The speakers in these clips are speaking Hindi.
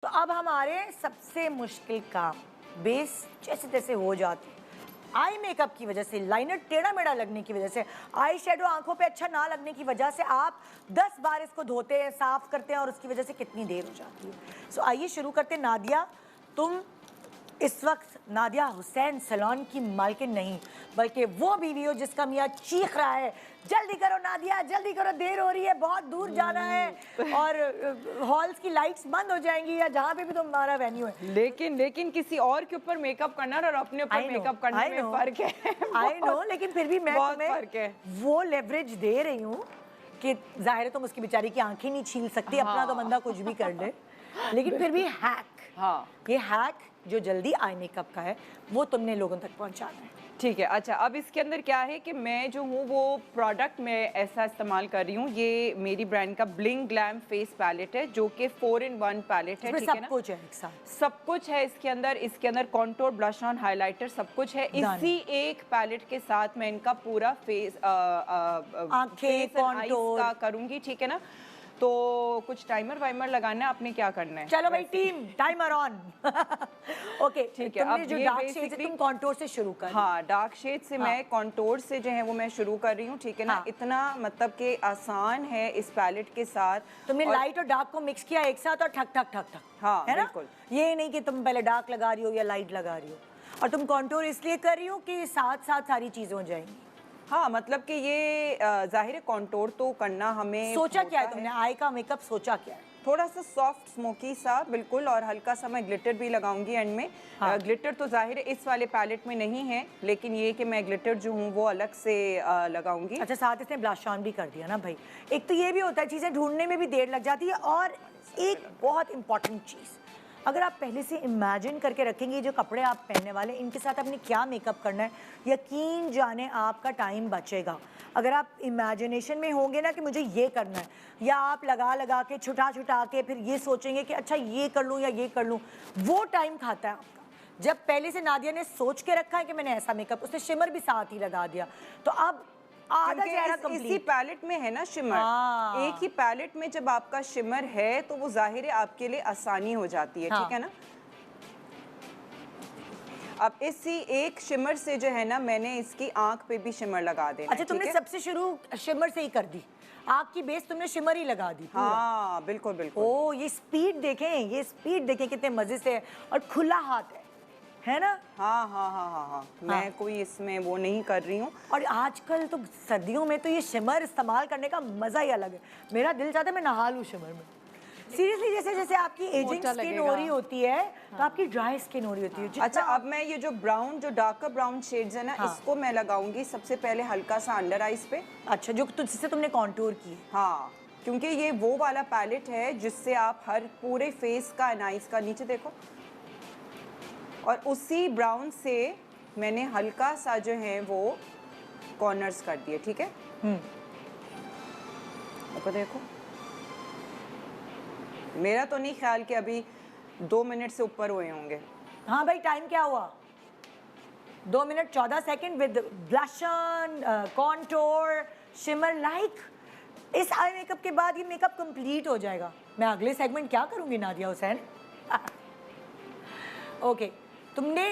तो अब हमारे सबसे मुश्किल काम बेस जैसे तैसे हो जाती आई मेकअप की वजह से, लाइनर टेढ़ा मेढ़ा लगने की वजह से, आई शेडो आंखों पे अच्छा ना लगने की वजह से आप 10 बार इसको धोते हैं, साफ करते हैं और उसकी वजह से कितनी देर हो जाती है। सो आइए शुरू करते हैं। नादिया, तुम इस वक्त नादिया हुसैन सैलून की मालकिन नहीं बल्कि वो बीवी हो जिसका मियाँ चीख रहा है जल्दी करो नादिया, जल्दी करो, देर हो रही है, बहुत दूर जाना है और हॉल्स की लाइट्स बंद हो जाएंगी या जहाँ पे भी तुम्हारा वेन्यू है। लेकिन किसी और के ऊपर मेकअप करना और अपने ऊपर मेकअप करने में फर्क है। आई नो, लेकिन फिर भी मैं तुम्हें वो लेवरेज दे रही हूँ कि जाहिर है तुम उसकी बेचारी की आंखें नहीं छील सकती। हाँ। अपना तो बंदा कुछ भी कर ले, लेकिन फिर भी हैक, हाँ, ये हैक जो जल्दी आई मेकअप का है वो तुमने लोगों तक पहुंचाना है। ठीक है। अच्छा, अब इसके अंदर क्या है कि मैं जो हूँ वो प्रोडक्ट मैं ऐसा इस्तेमाल कर रही हूँ। ये मेरी ब्रांड का ब्लिंग ग्लैम फेस पैलेट है जो कि 4-in-1 पैलेट है। ठीक है ना, सब कुछ है एक साथ, सब कुछ है इसके अंदर कॉन्टोर, ब्लश ऑन, हाइलाइटर सब कुछ है इसी एक पैलेट के साथ। मैं इनका पूरा फेस आंखें कॉन्टोर का करूंगी। ठीक है ना, तो कुछ टाइमर वाइमर लगाना है, आपने क्या करना है? चलो भाई टीम, टाइमर ऑन। ओके ठीक है। अब जो डार्क शेड से तुम कॉन्टोर से शुरू कर। हाँ, डार्क शेड से मैं कॉन्टोर से जो है वो मैं शुरू कर रही हूँ। ठीक है ना, इतना मतलब कि आसान है इस पैलेट के साथ। तुमने लाइट और डार्क को मिक्स किया एक साथ और ठक ठक ठक ठक, हाँ है ना? बिल्कुल। ये नहीं कि तुम पहले डार्क लगा रही हो या लाइट लगा रही हो, और तुम कॉन्टोर इसलिए कर रही हो कि साथ साथ सारी चीजें हो जाएंगी। हाँ, मतलब कि ये जाहिर है कॉन्टोर तो करना हमें। सोचा क्या है तुमने आई का मेकअप, सोचा क्या है? थोड़ा सा सॉफ्ट स्मोकी सा बिल्कुल, और हल्का सा मैं ग्लिटर भी लगाऊंगी एंड में। हाँ। ग्लिटर तो जाहिर है इस वाले पैलेट में नहीं है, लेकिन ये कि मैं ग्लिटर जो हूँ वो अलग से लगाऊंगी। अच्छा, साथ इसने ब्लश ऑन भी कर दिया ना भाई। एक तो ये भी होता है, चीज़ें ढूंढने में भी देर लग जाती है, और एक बहुत इंपॉर्टेंट चीज़, अगर आप पहले से इमेजिन करके रखेंगे जो कपड़े आप पहनने वाले इनके साथ आपने क्या मेकअप करना है, यकीन जाने आपका टाइम बचेगा। अगर आप इमेजिनेशन में होंगे ना कि मुझे ये करना है, या आप लगा लगा के छुटा छुटा के फिर ये सोचेंगे कि अच्छा ये कर लूँ या ये कर लूँ, वो टाइम खाता है आपका। जब पहले से नादिया ने सोच के रखा है कि मैंने ऐसा मेकअप, उसने शिमर भी साथ ही लगा दिया, तो अब आधा चेहरा कंप्लीट। इसी पैलेट में है ना शिमर। एक ही पैलेट में जब आपका शिमर है तो वो जाहिर है आपके लिए आसानी हो जाती है। ठीक है ना, अब इसी एक शिमर से जो है ना मैंने इसकी आंख पे भी शिमर लगा देना। अच्छा, तुमने सबसे शुरू शिमर से ही कर दी, आंख की बेस तुमने शिमर ही लगा दी। हाँ बिल्कुल बिल्कुल। ओ, ये स्पीड देखें, ये स्पीड देखें कितने मजे से है, और खुला हाथ है ना? हाँ हाँ हाँ हाँ हाँ, मैं कोई इसमें वो नहीं कर रही हूँ। और आजकल तो सर्दियों में तो ये शिमर इस्तेमाल करने का मजा ही अलग है। मेरा दिल चाहता है मैं नहा लूँ शिमर में, सीरियसली। जैसे जैसे आपकी एजिंग स्किन हो रही होती है तो आपकी ड्राई स्किन हो रही होती है। अच्छा, अब मैं ये जो ब्राउन, जो डार्कर ब्राउन शेड्स है ना, इसको मैं लगाऊंगी सबसे पहले हल्का सा अंडर आईज पे। अच्छा, जो जिससे तुमने कॉन्टूर की। हाँ, क्योंकि ये वो वाला पैलेट है जिससे आप हर पूरे फेस का एनाइज का, नीचे देखो, और उसी ब्राउन से मैंने हल्का सा जो है वो कॉर्नर्स कर दिए। ठीक है, देखो देखो, मेरा तो नहीं ख्याल कि अभी 2 मिनट से ऊपर हुए होंगे। हाँ भाई, टाइम क्या हुआ? 2 minute 14 second with blush on, contour, shimmer. Like इस आई मेकअप के बाद ये मेकअप कंप्लीट हो जाएगा। मैं अगले सेगमेंट क्या करूंगी नादिया हुसैन? ओके, तुमने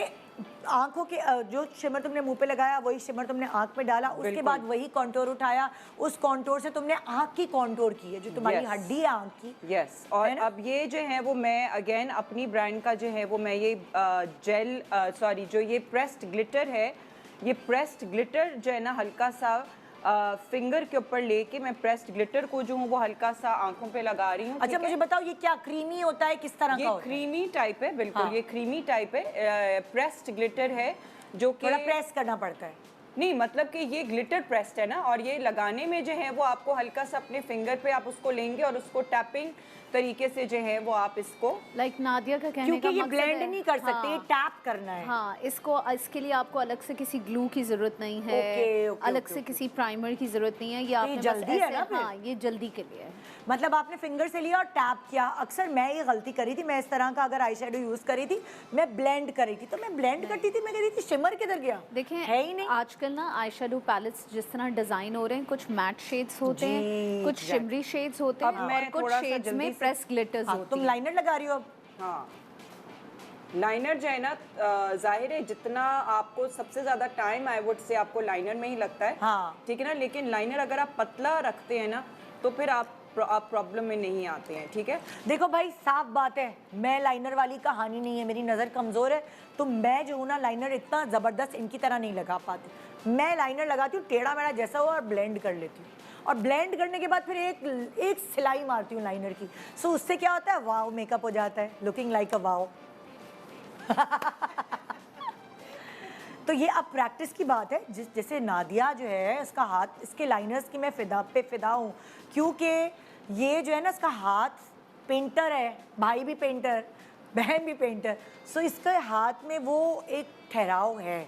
आंखों के जो शिमर तुमने मुंह पे लगाया वही शिमर तुमने आंख पे डाला, उसके बाद वही कॉन्टोर उठाया, उस कॉन्टोर से तुमने आंख की कॉन्टोर की है जो तुम्हारी हड्डी है आंख की। यस, और अब ये जो है वो मैं अगेन अपनी ब्रांड का जो है वो मैं ये जेल सॉरी जो ये प्रेस्ड ग्लिटर है, ये प्रेस्ड ग्लिटर जो है ना हल्का सा फिंगर के ऊपर लेके मैं प्रेस्ड ग्लिटर को जो हूँ वो हल्का सा आंखों पे लगा रही हूँ। अच्छा, मुझे बताओ ये क्या क्रीमी होता है, किस तरह का होता है? ये क्रीमी टाइप है बिल्कुल। ये क्रीमी टाइप है, प्रेस्ड ग्लिटर है जो कि थोड़ा प्रेस करना पड़ता है। नहीं, मतलब कि ये ग्लिटर प्रेस्ड है ना, और ये लगाने में जो है वो आपको हल्का सा अपने फिंगर पे आप उसको लेंगे और उसको टैपिंग तरीके से जो है वो आप इसको नादिया का कहने क्योंकि का ये मकसद ब्लेंड नहीं कर सकते, ये टैप करना है। हाँ, इसके लिए आपको अलग से किसी ग्लू की जरूरत नहीं है, अलग से किसी प्राइमर की जरूरत नहीं है। ये आपने जल्दी है ना? हाँ, ये जल्दी के लिए है। मतलब आपने फिंगर से लिया और टैप किया। अक्सर मैं ये गलती करी थी, मैं इस तरह का अगर आई शेडो यूज करी थी, मैं ब्लेंड करी थी, तो मैं ब्लेंड करती थी, मैं कह रही थी शिमर किधर गया? देखें, है ही नहीं। आजकल ना आई शेडो पैलेट्स जिस तरह डिजाइन हो रहे हैं, कुछ मैट शेड्स होते हैं, कुछ शिमरी शेड्स होते हैं, और कुछ शेड्स में प्रेस ग्लिटर्स होते हैं। तुम लाइनर लगा रही हो अब? हाँ, लाइनर जो है ना, जाहिर है जितना आपको सबसे ज़्यादा टाइम आई वुड से आपको लाइनर में ही लगता है, हाँ। ठीक है ना, लेकिन लाइनर अगर आप पतला रखते हैं ना तो फिर आप प्रॉब्लम में नहीं आते हैं, ठीक है। देखो भाई, साफ बात है, मैं लाइनर वाली कहानी नहीं है, मेरी नज़र कमज़ोर है, तो मैं जो हूँ ना लाइनर इतना ज़बरदस्त इनकी तरह नहीं लगा पाती। मैं लाइनर लगाती हूँ टेढ़ा मेढ़ा जैसा हो और ब्लेंड कर लेती हूँ, और ब्लेंड करने के बाद फिर एक सिलाई मारती हूँ लाइनर की। सो उससे क्या होता है, वाव मेकअप हो जाता है, लुकिंग लाइक अ वाव। तो ये अब प्रैक्टिस की बात है। जैसे नादिया जो है, इसका हाथ, इसके लाइनर्स की मैं फिदा हूँ, क्योंकि ये जो है ना, इसका हाथ पेंटर है, भाई भी पेंटर, बहन भी पेंटर, सो इसके हाथ में वो एक ठहराव है।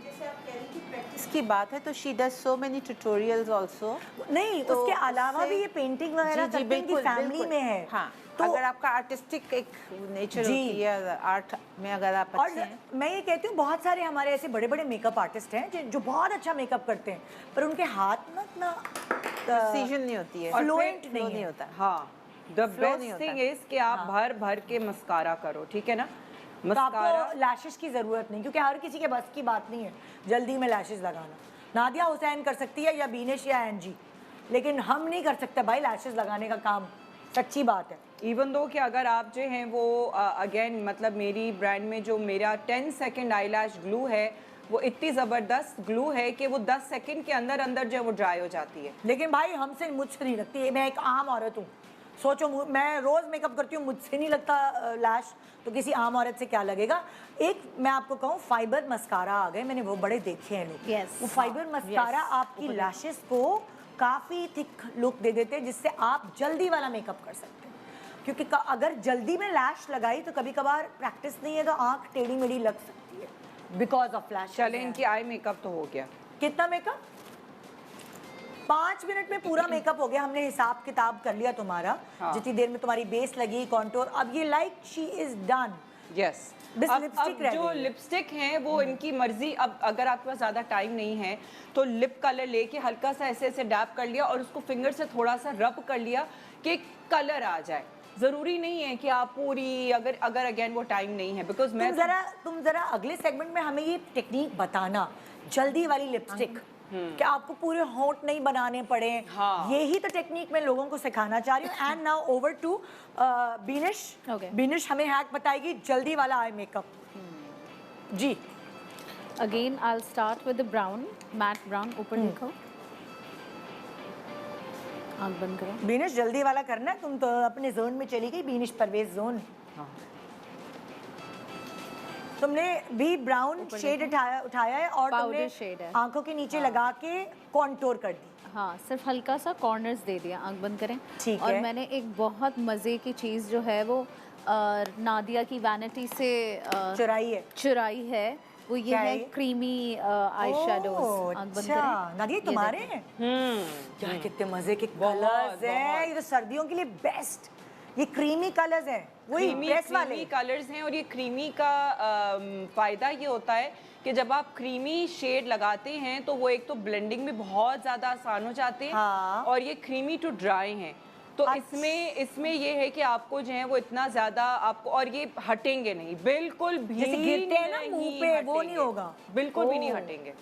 जैसे आप कह रही थी प्रैक्टिस की बात है, तो she does so many tutorials also. नहीं, तो उसके अलावा भी ये पेंटिंग वगैरह जी, जी, करते हैं, इनकी बिल्कुल, फैमिली बिल्कुल। में है। हाँ, तो अगर आपका आर्टिस्टिक एक नेचर जी। होती है, आर्ट में अगर आप और अच्छे हैं। मैं ये कहती हूँ, बहुत सारे हमारे ऐसे बड़े बड़े मेकअप आर्टिस्ट हैं जो बहुत अच्छा मेकअप करते हैं, पर उनके हाथ ना इतना प्रिसीजन नहीं होती है, फ्लुएंट फ्लो नहीं होता। हाँ, द Flow नहीं बेस्ट होता। थिंग इज कि आप भर भर के मस्कारा करो, ठीक है ना। तो मस्कारा आपको लैशेस की ज़रूरत नहीं, क्योंकि हर किसी के बस की बात नहीं है जल्दी में लैशेस लगाना। नादिया हुसैन कर सकती है, या बीनेश, या एनजी, लेकिन हम नहीं कर सकते भाई लैशेस लगाने का काम, सच्ची बात है। इवन दो कि अगर आप जो हैं वो अगेन मतलब मेरी ब्रांड में जो मेरा 10 सेकेंड आई लैश ग्लू है, वो इतनी ज़बरदस्त ग्लू है कि वो 10 सेकेंड के अंदर अंदर जो है वो ड्राई हो जाती है। लेकिन भाई मुझसे नहीं लगती, मैं एक आम औरत हूँ। सोचो, मैं रोज़ मेकअप करती हूँ, मुझसे नहीं लगता लैश, तो किसी आम औरत से क्या लगेगा। एक मैं आपको कहूँ, फाइबर मस्कारा आ गए, मैंने वो बड़े देखे हैं लोग। Yes. वो फाइबर मस्कारा आपकी लैशेस को काफ़ी थिक लुक दे देते हैं, जिससे आप जल्दी वाला मेकअप कर सकते हैं। क्योंकि अगर जल्दी में लैश लगाई तो कभी कभार प्रैक्टिस नहीं है तो आँख टेढ़ी मेढ़ी लग सकती है बिकॉज ऑफ लैश। चले, इनकी आई मेकअप तो हो गया। कितना मेकअप? 5 मिनट में पूरा मेकअप हो गया, हमने हिसाब किताब कर लिया तुम्हारा। हाँ। जितनी देर में तुम्हारी बेस लगी, कॉन्टोर, अब ये like she is done. Yes, बस अब लिपस्टिक रह जो गई है। लिपस्टिक हैं वो इनकी मर्जी। अब अगर आपके पास ज़्यादा टाइम नहीं है तो लिप कलर लेके हल्का सा ऐसे ऐसे डैप कर लिया और उसको फिंगर से थोड़ा सा रब कर लिया कि कलर आ जाए। ज़रूरी नहीं है कि आप पूरी, अगर अगेन वो टाइम नहीं है, बिकॉज मैं तुम जरा अगले सेगमेंट में हमें ये टेक्निक बताना, जल्दी वाली लिपस्टिक, कि आपको पूरे होंठ नहीं बनाने पड़े। हाँ। यही तो टेक्निक मैं लोगों को सिखाना चाह रही हूँ। And now over to Binish. Okay. Binish हमें हैक बताएगी जल्दी वाला आई मेकअप। जी। Again, I'll start with the brown, matte brown. ऊपर देखो, आँख बंद करो। बीनिश जल्दी वाला करना है, तुम तो अपने जोन में चली गई, बीनिश परवेज जोन। तुमने भी ब्राउन शेड उठाया है और Powder तुमने shade है। आंखों के नीचे लगा के कॉन्टोर कर दी। हाँ, सिर्फ हल्का सा कॉर्नर्स दे दिया। आँख बंद करें। ठीक और है। मैंने एक बहुत मज़े की चीज़ जो है वो नादिया की वैनिटी से चुराई है। वो ये क्या है है ये? Creamy eye shadows. आँख बंद अच्छा, करें। नादिया ये तुम्हारे देखें। हैं? यार कितने मजे के बहुत, कलर्स हैं, बहुत। ये तो सर्दियों के लिए बेस्ट। ये क्रीमी कलर्स हैं, वही प्रेस वाले। क्रीमी कलर्स हैं। और ये क्रीमी का फ़ायदा ये होता है कि जब आप क्रीमी शेड लगाते हैं तो वो एक तो ब्लेंडिंग में बहुत ज़्यादा आसान हो जाते हैं। हाँ। और ये क्रीमी टू ड्राई हैं, तो अच्छा। इसमें ये है कि आपको जो है वो इतना ज़्यादा आपको, और ये हटेंगे नहीं, बिल्कुल भी जैसे गिरते हैं ना मुंह पे, वो नहीं हटेंगे। होगा। बिल्कुल भी नहीं ओह। हटेंगे।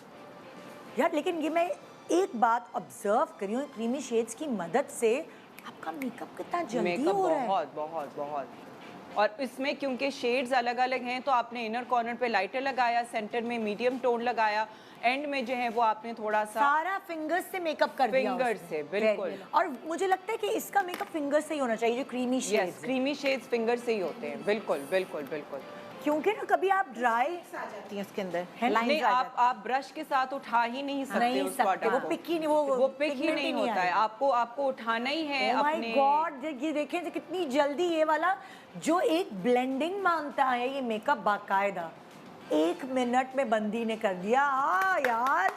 यार लेकिन ये मैं एक बात ऑब्जर्व करी हूँ, क्रीमी शेड्स की मदद से आपका मेकअप कितना जल्दी मेकअप हो रहा है। बहुत बहुत बहुत। और इसमें क्योंकि शेड्स अलग अलग हैं तो आपने इनर कॉर्नर पे लाइटर लगाया, सेंटर में मीडियम टोन लगाया, एंड में जो है वो आपने थोड़ा सा सारा फिंगर्स से मेकअप कर दिया फिंगर उसने। से, बिल्कुल। Very। और मुझे लगता है कि इसका मेकअप फिंगर से ही होना चाहिए, जो creamy shades yes, creamy shades finger से ही होते हैं। बिल्कुल बिल्कुल बिल्कुल। क्योंकि ना कभी आप ड्राई आ जाती हैं उसके अंदर, है ना? नहीं, लाइंस आ आप ब्रश के साथ उठा ही नहीं सकते नहीं उस सकते, बॉटम वो को। पिक ही नहीं, वो पिक ही pigment नहीं होता है। आएगा। आपको उठाना ही है Oh my अपने। God, ये देखें कि कितनी जल्दी ये वाला जो एक ब्लेंडिंग मांगता है ये मेकअप बाकायदा 1 मिनट में बंदी ने कर दिया। हाँ यार,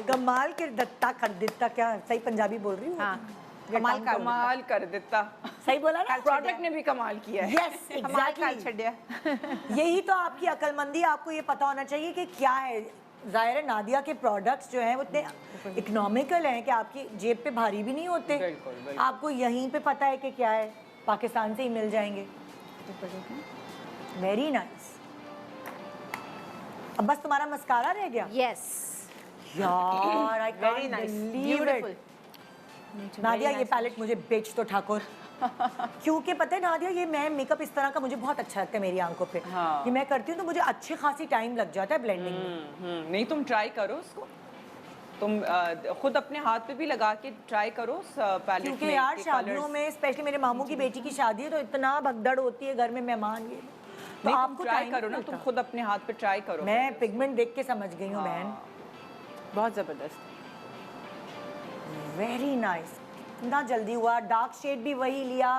कमाल के दत्ता कर देता, क्या सही पंजाबी बोल रही हूँ? हाँ, कमाल कर देता। सही बोला ना? प्रोडक्ट ने भी कमाल किया है। Yes exactly. यही तो आपकी अक्लमंदी, आपको ये पता होना चाहिए कि क्या है। जाहिर है नादिया के प्रोडक्ट्स जो हैं वो इतने इकोनॉमिकल हैं कि आपकी जेब पे भारी भी नहीं होते। बिल्कुल, बिल्कुल। आपको यहीं पे पता है कि क्या है, पाकिस्तान से ही मिल जाएंगे। Very nice. अब बस तुम्हारा मस्कारा रह गया। यस यार आई Very can't nice. Believe Beautiful. It. Nadia ये पैलेट मुझे बेच तो ठाकुर। क्योंकि पता है नादिया, ये मैं मेकअप इस तरह का मुझे बहुत अच्छा लगता है मेरी आंखों पे। हाँ। ये मैं करती हूँ तो मुझे अच्छी खासी टाइम लग जाता है ब्लेंडिंग में। नहीं तुम ट्राई करो उसको, तुम खुद अपने हाथ पे भी लगा के ट्राई करो उस पैलेट में। क्योंकि यार के शादियों colours। में स्पेशली मेरे मामू की बेटी की शादी है तो इतना भगदड़ होती है घर में, मेहमान ये तो नहीं तुम आपको ट्राई टाइम करो ना, तुम खुद अपने हाथ पे ट्राई करो। मैं पिगमेंट देख के समझ गई हूँ बहन। बहुत ज़बरदस्त। Very nice. इतना जल्दी हुआ। डार्क शेड भी वही लिया,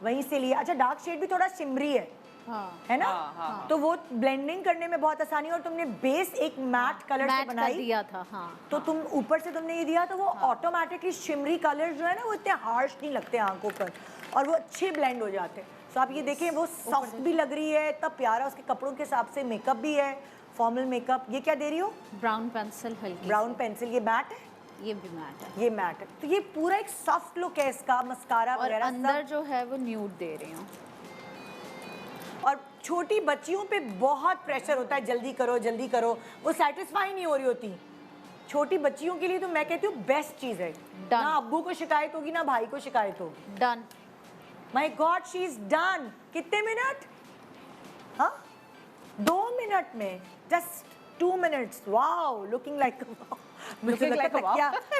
वहीं से लिया। अच्छा डार्क शेड भी थोड़ा शिमरी है, हाँ है ना? हाँ। तो वो ब्लेंडिंग करने में बहुत आसानी है। और तुमने बेस एक मैट कलर से मैट कर बनाई दिया था। हाँ तो तुम ऊपर से तुमने ये दिया तो वो ऑटोमेटिकली शिमरी कलर जो है ना वो इतने हार्श नहीं लगते आंखों पर और वो अच्छे ब्लेंड हो जाते हैं। तो आप ये देखें वो सॉफ्ट भी लग रही है, तब प्यारा उसके कपड़ों के हिसाब से मेकअप भी है, फॉर्मल मेकअप। ये क्या दे रही हो? ब्राउन पेंसिल हल्की ब्राउन पेंसिल। ये मैट है? ये भी मैट है। ये मैट है। तो ये पूरा एक सॉफ्ट लुक है इसका, मस्कारा और वगैरह अंदर सब। जो है वो न्यूड दे रही हूँ। और छोटी बच्चियों पे बहुत प्रेशर होता है, जल्दी करो जल्दी करो, वो सेटिस्फाई नहीं हो रही होती। छोटी बच्चियों के लिए तो मैं कहती हूँ बेस्ट चीज़ है। Done. ना अब्बू को शिकायत होगी ना भाई को शिकायत होगी। Done. My God she is done. कितने मिनट? हाँ 2 मिनट में, just 2 minutes. Wow looking like Looking like a wow.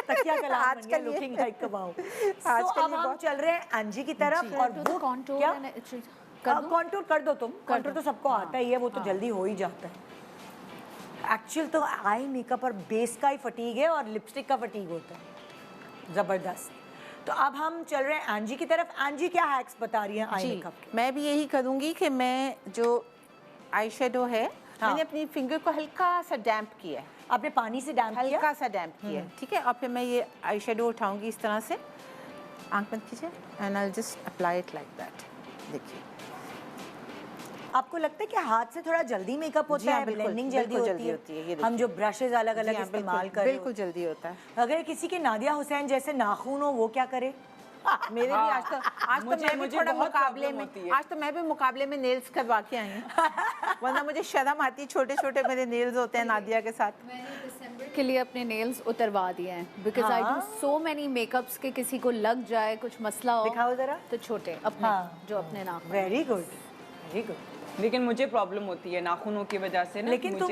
तकिया कलाम बन आजकल गया, ये- लुकिंग लाइक अ वाओ। आजकल अब ये हम बहुत- चल रहे हैं एंजी की तरफ। और वो कॉन्टूर क्या? कर दूं? कॉन्टूर कर दो तुम। कॉन्टूर तो सबको हाँ, आता ही है, वो तो जल्दी हो ही जाता है। एक्चुअल तो आई मेकअप और बेस का ही फटीग है और लिपस्टिक का फटीग होता है। ज़बरदस्त। तो अब हम चल रहे हैं एंजी की तरफ। एंजी क्या हैक्स बता रही है आई जी मेकअप के? मैं भी यही करूँगी कि मैं जो आई शेडो है हाँ। मैंने अपनी फिंगर को हल्का सा डैम्प किया है, आपने पानी से डैम्प किया? हल्का सा डैम्प किया है, ठीक है। और फिर मैं ये आई शेडो उठाऊंगी इस तरह से, आंख बंद कीजिए, and I just apply it like that. देखिए आपको लगता है कि हाथ से थोड़ा जल्दी मेकअप जी होता हाँ, है, बिल्कुल, ब्लेंडिंग बिल्कुल जल्दी जल्दी होती होती है, है? ये हम देखिए। जो ब्रशेज अलग जी अलग हाँ, इस्तेमाल कर रहे बिल्कुल जल्दी होता है। हो। अगर किसी के नादिया हुसैन जैसे नाखून हो वो क्या करे? मेरे भी आज तो मैं भी मुझे थोड़ा बहुत मुकाबले प्रॉब्लम में, होती है। आज तो मैं भी मुकाबले में नेल्स करवा के आई हूँ वरना मुझे शर्म आती है, छोटे छोटे मेरे नेल्स होते हैं नादिया के साथ। मैंने दिसंबर के लिए अपने नेल्स उतरवा दिए हैं बिकॉज आई डू हाँ। सो मैनी मेकअप्स के किसी को लग जाए कुछ मसला हो दिखाओ जरा। तो छोटे अपने हाँ। जो अपने नाखून। Very good, very good. लेकिन मुझे प्रॉब्लम होती है नाखूनों की वजह से ना। लेकिन तुम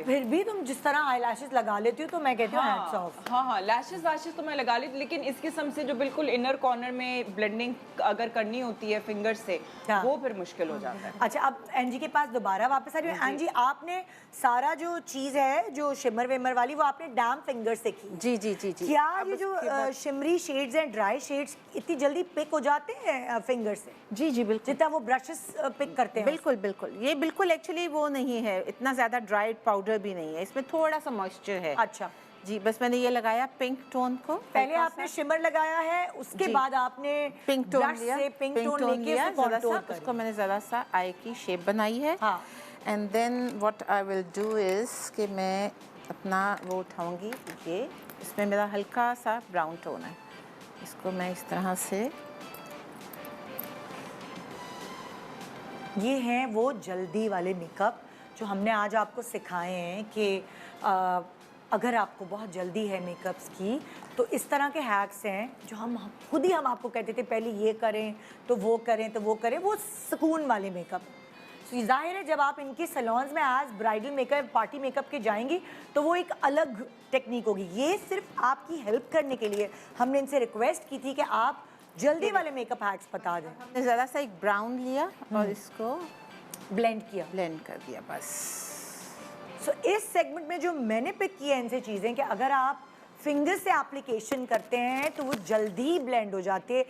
फिर भी तुम जिस तरह आई लैशेस लगा लेती हो तो मैं कहती हूँ हैट्स ऑफ। हाँ लैशेस वैशेस तो मैं लगा ली, लेकिन इस किस्म से जो बिल्कुल इनर कॉर्नर में ब्लेंडिंग अगर करनी होती है फिंगर से हाँ। वो फिर मुश्किल हो जाता है। अच्छा अब एनजी के पास दोबारा वापस आ रही हूँ। एनजी आपने सारा जो चीज़ है जो शिमर विमर वाली वो आपने डैम फिंगर से की। जी जी जी जी। क्या अब ये जो उसके बाद- शिमरी शेड्स हैं, ड्राई शेड्स इतनी जल्दी पिक हो जाते हैं फिंगर से जी जी बिल्कुल जितना वो ब्रशेस पिक करते हैं? बिल्कुल बिल्कुल, ये बिल्कुल एक्चुअली वो नहीं है, इतना ज़्यादा ड्राइड पाउडर भी नहीं है, इसमें थोड़ा सा मॉइस्चर है। अच्छा जी बस मैंने ये लगाया पिंक टोन को, पहले हल्का आपने सा शिमर लगाया है, उसके जी। बाद आपने पिंक टोन ब्रश लिया, से पिंक टोन लेके लिया, उसे ज़रा कॉन्टूर सा उसको मैंने ज़रा सा आई की शेप बनाई है। हाँ। And then what I will do is कि मैं अपना वो उठाऊंगी, ये इसमें मेरा हल्का सा ब्राउन टोन है, इसको मैं इस तरह से, ये हैं वो जल्दी वाले मेकअप जो हमने आज आपको सिखाए हैं कि अगर आपको बहुत जल्दी है मेकअप्स की तो इस तरह के हैक्स हैं जो हम खुद ही हम आपको कहते थे पहले ये करें तो वो करें तो वो करें, वो सुकून वाले मेकअप। तो जाहिर है जब आप इनके सैलून्स में as bridal makeup party makeup के जाएंगी तो वो एक अलग टेक्निक होगी। ये सिर्फ आपकी हेल्प करने के लिए हमने इनसे रिक्वेस्ट की थी कि आप जल्दी वाले मेकअप हैक्स बता दें। हमने ज़रा सा एक ब्राउन लिया और इसको ब्लेंड किया। ब्लेंड कर दिया बस। सो इस सेगमेंट में जो मैंने पिक किया है इनसे चीज़ें कि अगर आप फिंगर से एप्लीकेशन करते हैं तो वो जल्दी ब्लेंड हो जाती है,